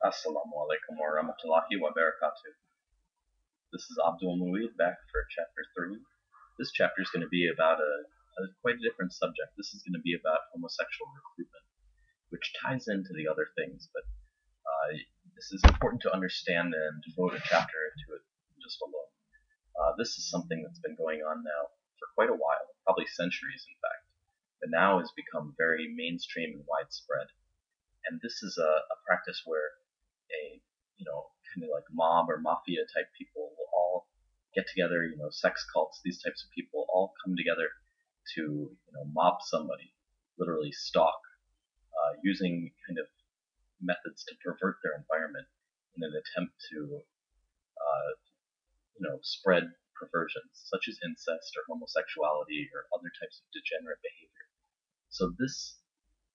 Assalamu alaikum wa rahmatullahi wa barakatuh. This is Abdul Muid back for chapter 3. This chapter is going to be about a quite a different subject. This is going to be about homosexual recruitment, which ties into the other things, but this is important to understand and devote a chapter to it just alone. This is something that's been going on now for quite a while, probably centuries in fact, but now has become very mainstream and widespread. And this is a practice where a kind of like mob or mafia type people will all get together, sex cults, these types of people all come together to mob somebody, literally stalk, using kind of methods to pervert their environment in an attempt to spread perversions such as incest or homosexuality or other types of degenerate behavior. So this,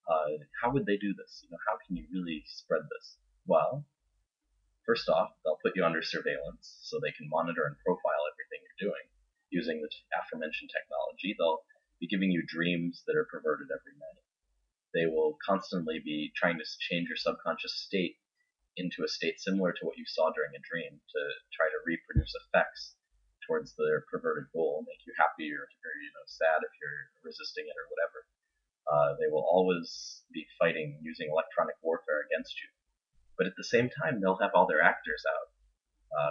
how would they do this? How can you really spread this? Well, first off, they'll put you under surveillance so they can monitor and profile everything you're doing. Using the aforementioned technology, they'll be giving you dreams that are perverted every night. They will constantly be trying to change your subconscious state into a state similar to what you saw during a dream to try to reproduce effects towards their perverted goal, make you happy or sad if you're resisting it or whatever. They will always be fighting using electronic warfare against you. But at the same time, they'll have all their actors out,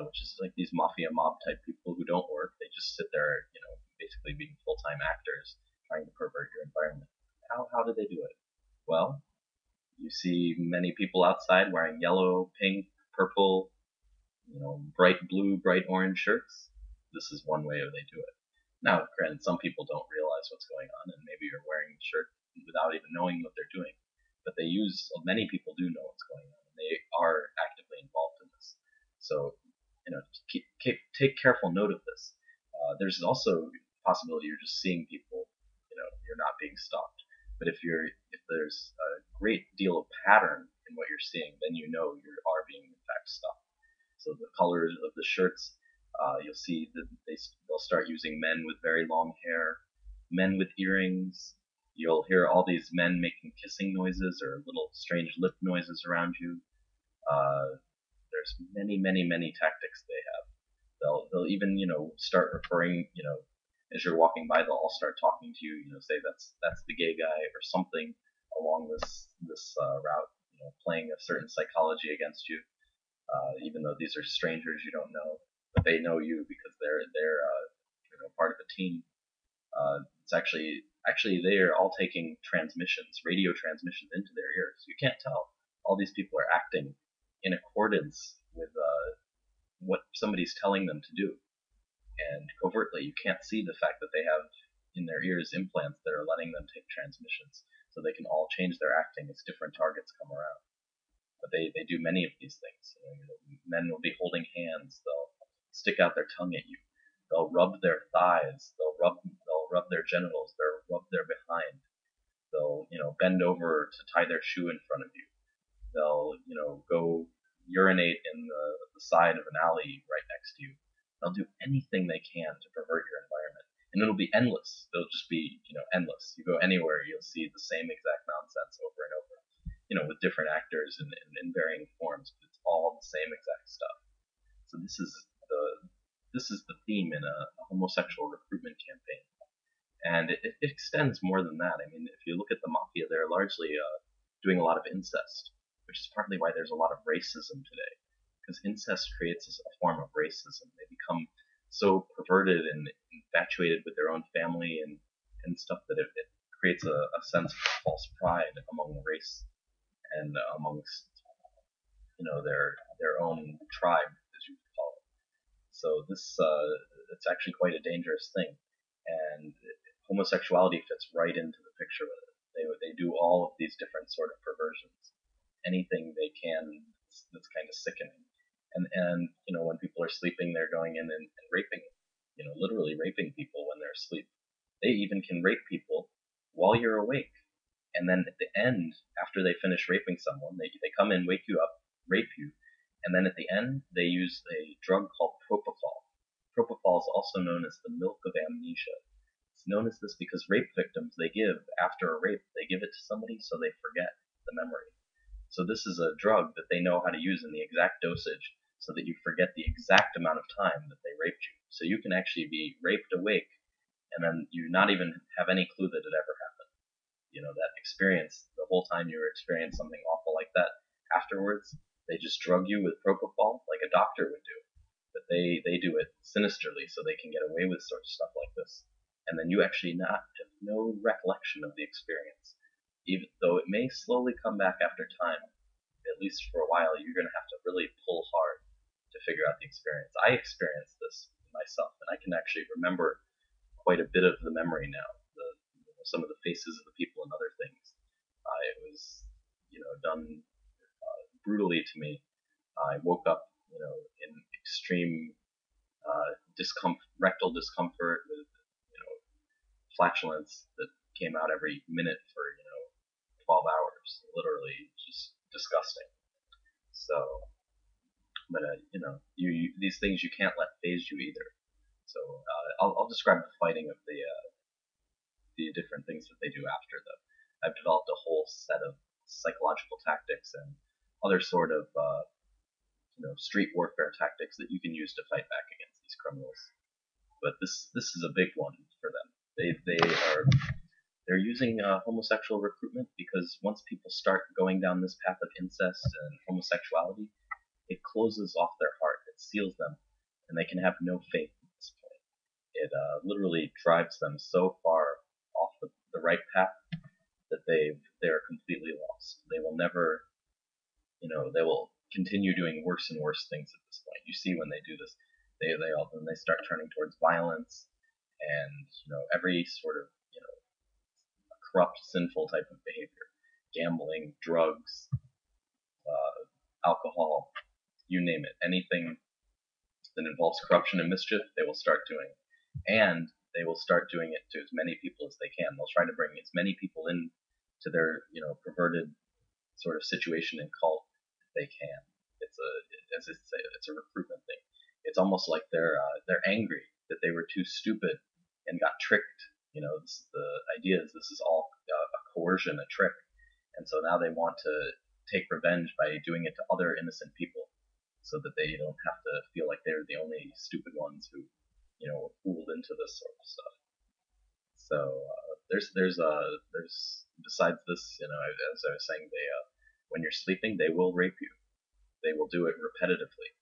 which is like these mafia mob type people who don't work. They just sit there, basically being full-time actors trying to pervert your environment. How do they do it? Well, you see many people outside wearing yellow, pink, purple, bright blue, bright orange shirts. This is one way they do it. Now, granted, some people don't realize what's going on, and maybe you're wearing the shirt without even knowing what they're doing. But many people do know what's going on, and they are actively involved in this. So, take careful note of this. There's also a possibility you're just seeing people, you're not being stalked. But if there's a great deal of pattern in what you're seeing, then you know you are being in fact stalked. So the colors of the shirts, you'll see that they'll start using men with very long hair, men with earrings. You'll hear all these men making kissing noises or little strange lip noises around you. There's many, many, many tactics they have. They'll even start referring, as you're walking by, they'll all start talking to you. Say that's the gay guy or something along this route. Playing a certain psychology against you, even though these are strangers you don't know, but they know you because they're part of a team. It's actually they are all taking radio transmissions into their ears. You can't tell. All these people are acting in accordance with what somebody's telling them to do, and covertly you can't see the fact that they have in their ears implants that are letting them take transmissions, so they can all change their acting as different targets come around. But they do many of these things. Men will be holding hands. They'll stick out their tongue at you. They'll rub their thighs. They'll rub their genitals. They'll rub their behind. They'll bend over to tie their shoe in front of you. They'll go urinate in the side of an alley right next to you. They'll do anything they can to pervert your environment, and it'll be endless. It'll just be endless. You go anywhere, you'll see the same exact nonsense over and over. With different actors in varying forms, but it's all the same exact stuff. So this is the theme in a homosexual recruitment campaign, and it extends more than that. I mean, if you look at the mafia, they're largely doing a lot of incest, which is partly why there's a lot of racism today, because incest creates a form of racism. They become so perverted and infatuated with their own family and stuff that it creates a sense of false pride among the race and amongst their own tribe, as you would call it. So this it's actually quite a dangerous thing, and homosexuality fits right into the picture with it. They do all of these different sort of perversions, anything they can that's kind of sickening, and when people are sleeping, they're going in and raping, literally raping people when they're asleep. They even can rape people while you're awake. And then at the end, after they finish raping someone, they come in, wake you up, rape you, and then at the end, they use a drug called propofol. Propofol is also known as the milk of amnesia. It's known as this because rape victims, they give, after a rape, they give it to somebody so they forget the memory. So this is a drug that they know how to use in the exact dosage so that you forget the exact amount of time that they raped you. So you can actually be raped awake and then you not even have any clue that it ever happened. That experience, the whole time you were experiencing something awful like that, afterwards, they just drug you with propofol like a doctor would do. But they do it sinisterly so they can get away with sort of stuff like this. And then you actually not have no recollection of the experience. Even though it may slowly come back after time, at least for a while, you're going to have to really pull hard to figure out the experience. I experienced this myself, and I can actually remember quite a bit of the memory now. Some of the faces of the people and other things. It was, done brutally to me. I woke up, in extreme rectal discomfort with, flatulence that came out every minute for, 12 hours. Literally, just disgusting. So, but these things you can't let phase you either. So I'll describe the fighting of the different things that they do after them. I've developed a whole set of psychological tactics and other sort of street warfare tactics that you can use to fight back against these criminals. But this is a big one for them. They're using homosexual recruitment because once people start going down this path of incest and homosexuality, it closes off their heart, it seals them, and they can have no faith at this point. It literally drives them so far off the right path that they're completely lost. They will never, they will continue doing worse and worse things at this point. You see when they do this, then they start turning towards violence and every sort of corrupt, sinful type of behavior, gambling, drugs, alcohol, you name it, anything that involves corruption and mischief, they will start doing, and they will start doing it to as many people as they can. They'll try to bring as many people in to their perverted sort of situation and cult that they can. It's a recruitment thing. It's almost like they're angry that they were too stupid and got tricked. The idea is this is all a coercion, a trick, and so now they want to take revenge by doing it to other innocent people, so that they don't have to feel like they're the only stupid ones who were fooled into this sort of stuff. So there's besides this, as I was saying, when you're sleeping, they will rape you. They will do it repetitively.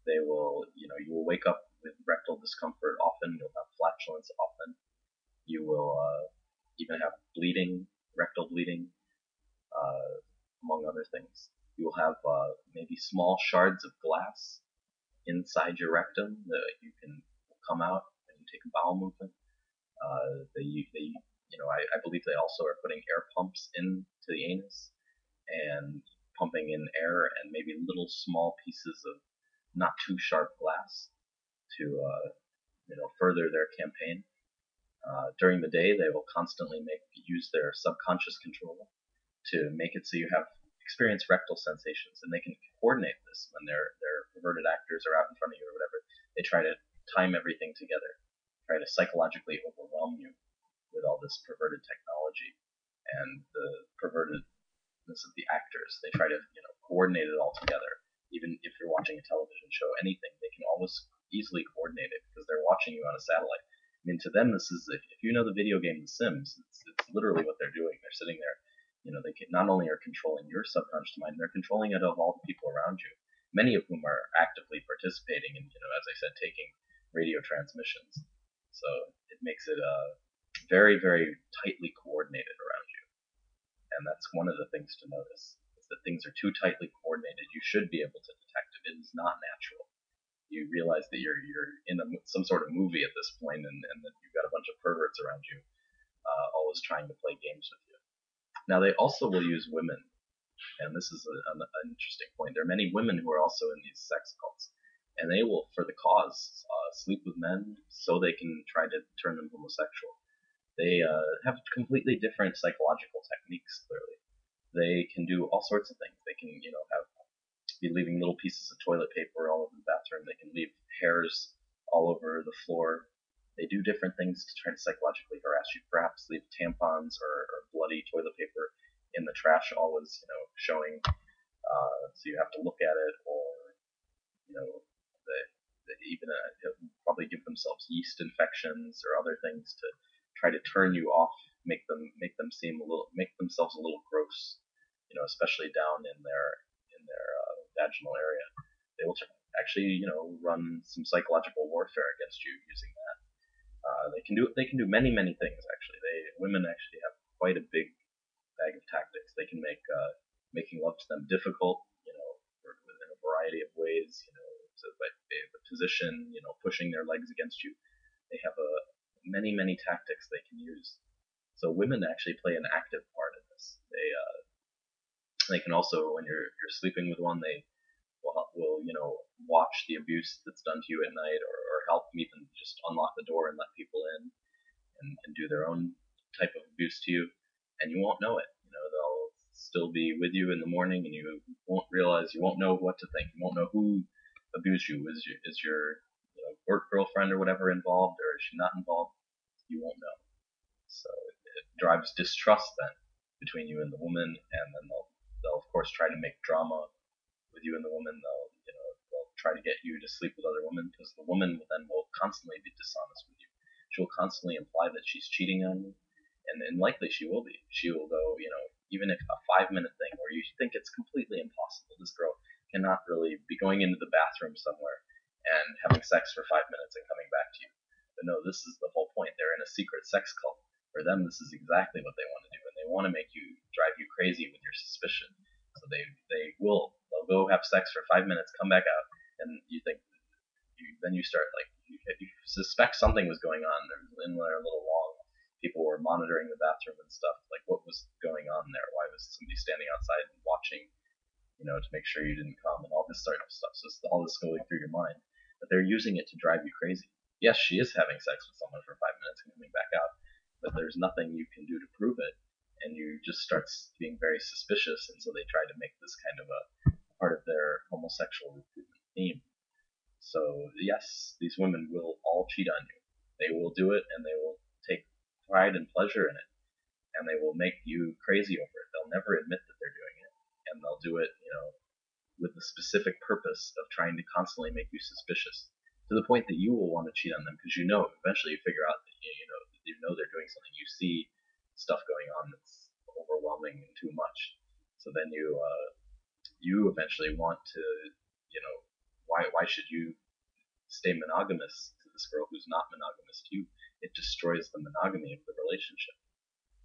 They will, you will wake up with rectal discomfort often. You'll have flatulence often. You will even have bleeding, rectal bleeding, among other things. You will have maybe small shards of glass inside your rectum that you can come out when you take a bowel movement. I believe they also are putting air pumps into the anus and pumping in air and maybe little small pieces of not too sharp glass to further their campaign. During the day, they will constantly use their subconscious control to make it so you experience rectal sensations, and they can coordinate this when their perverted actors are out in front of you or whatever. They try to time everything together, try to psychologically overwhelm you with all this perverted technology and the pervertedness of the actors. They try to coordinate it all together. Even if you're watching a television show, anything, they can always easily coordinate it because they're watching you on a satellite. I mean, to them, this is, if you know the video game The Sims, it's literally what they're doing. They're sitting there, they not only are controlling your subconscious mind, they're controlling it of all the people around you, many of whom are actively participating in, as I said, taking radio transmissions. So it makes it very, very tightly coordinated around you. And that's one of the things to notice, is that things are too tightly coordinated. You should be able to detect it. It is not natural. You realize that you're in some sort of movie at this point, and that you've got a bunch of perverts around you, always trying to play games with you. Now they also will use women, and this is an interesting point. There are many women who are also in these sex cults, and they will, for the cause, sleep with men so they can try to turn them homosexual. They have completely different psychological techniques. Clearly, they can do all sorts of things. They can, be leaving little pieces of toilet paper all over the bathroom. They can leave hairs all over the floor. They do different things to try to psychologically harass you. Perhaps leave tampons or bloody toilet paper in the trash, always showing. So you have to look at it, or they even probably give themselves yeast infections or other things to try to turn you off, make them seem make themselves a little gross, especially down in their vaginal area. They will actually run some psychological warfare against you using that. They can do many things actually. Women actually have quite a big bag of tactics. They can make making love to them difficult, in a variety of ways, so by the position, pushing their legs against you. They have many tactics they can use. So women actually play an active part in this. They can also, when you're sleeping with one, they will watch the abuse that's done to you at night, or help even just unlock the door and let people in, and do their own type of abuse to you, and you won't know it. They'll still be with you in the morning, and you won't realize, you won't know what to think. You won't know who abused you. Is your work girlfriend or whatever involved, or is she not involved? You won't know. So it drives distrust then between you and the woman, and then they'll of course try to make drama with you and the woman. They'll try to get you to sleep with other women, because the woman then will constantly be dishonest with you. She will constantly imply that she's cheating on you, and likely she will be. She will go, even if a 5-minute thing where you think it's completely impossible, this girl cannot really be going into the bathroom somewhere and having sex for 5 minutes and coming back to you. But no, this is the whole point. They're in a secret sex cult. For them, this is exactly what they want to do, and they want to make you, drive you crazy with your suspicion. So they'll go have sex for 5 minutes, come back out, and you think, then you start, like, you suspect something was going on. There was in there a little long. People were monitoring the bathroom and stuff. Like, what was going on there? Why was somebody standing outside and watching, to make sure you didn't come, and all this sort of stuff. So all this going through your mind. But they're using it to drive you crazy. Yes, she is having sex with someone for 5 minutes and coming back out, but there's nothing you can do to prove it, and you just start being very suspicious, and so they try to make this kind of a part of their homosexual recruitment theme. So yes, these women will all cheat on you. They will do it, and they will take pride and pleasure in it, and they will make you crazy over it. They'll never admit that they're doing it, and they'll do it, with the specific purpose of trying to constantly make you suspicious, to the point that you will want to cheat on them, because eventually you figure out that they're doing something. You see stuff going on that's overwhelming and too much. So then you eventually want to, why should you stay monogamous to this girl who's not monogamous to you? It destroys the monogamy of the relationship.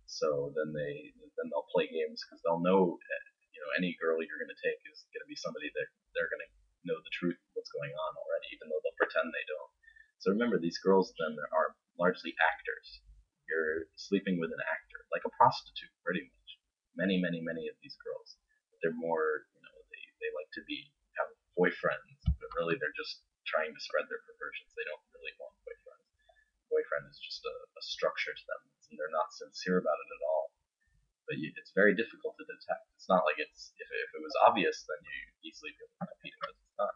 So then they'll play games, because they'll know that any girl you're going to take is going to be somebody that they're going to know the truth of what's going on already, even though they'll pretend they don't. So remember, these girls then are largely actors. You're sleeping with an actor, like a prostitute, pretty much. Many of these girls, they're more, they like to have boyfriends, but really they're just trying to spread their perversions. They don't really want boyfriends. Boyfriend is just a structure to them, and they're not sincere about it at all. But it's very difficult to detect. It's not like if it was obvious, then you easily be able to defeat it, but it's not.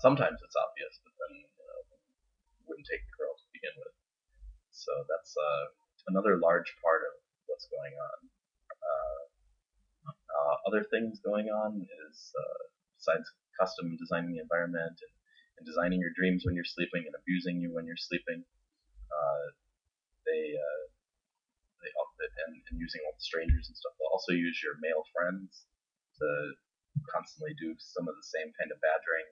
Sometimes it's obvious, but then it wouldn't take the girl to begin with. So that's another large part of what's going on. Other things going on is, besides custom designing the environment, and designing your dreams when you're sleeping, and abusing you when you're sleeping, they and using all the strangers and stuff. They'll also use your male friends to constantly do some of the same kind of badgering.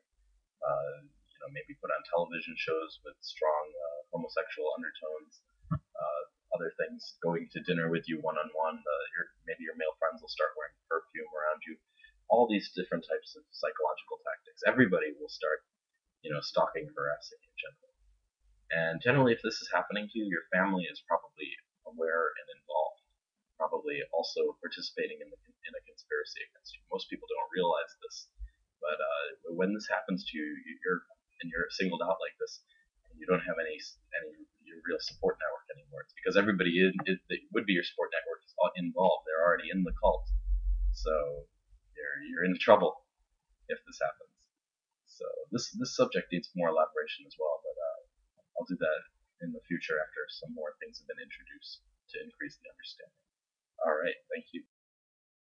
Maybe put on television shows with strong homosexual undertones. Other things, going to dinner with you one-on-one. Maybe your male friends will start wearing perfume around you. All these different types of psychological tactics. Everybody will start, stalking, harassing you generally. And generally, if this is happening to you, your family is probably aware and involved, probably also participating in a conspiracy against you. Most people don't realize this, but when this happens to you, you're singled out like this, and you don't have any your real support network anymore. It's because everybody that would be your support network is involved. They're already in the cult, so you're in trouble if this happens. So this subject needs more elaboration as well, but I'll do that in the future after some more things have been introduced to increase the understanding. All right, thank you.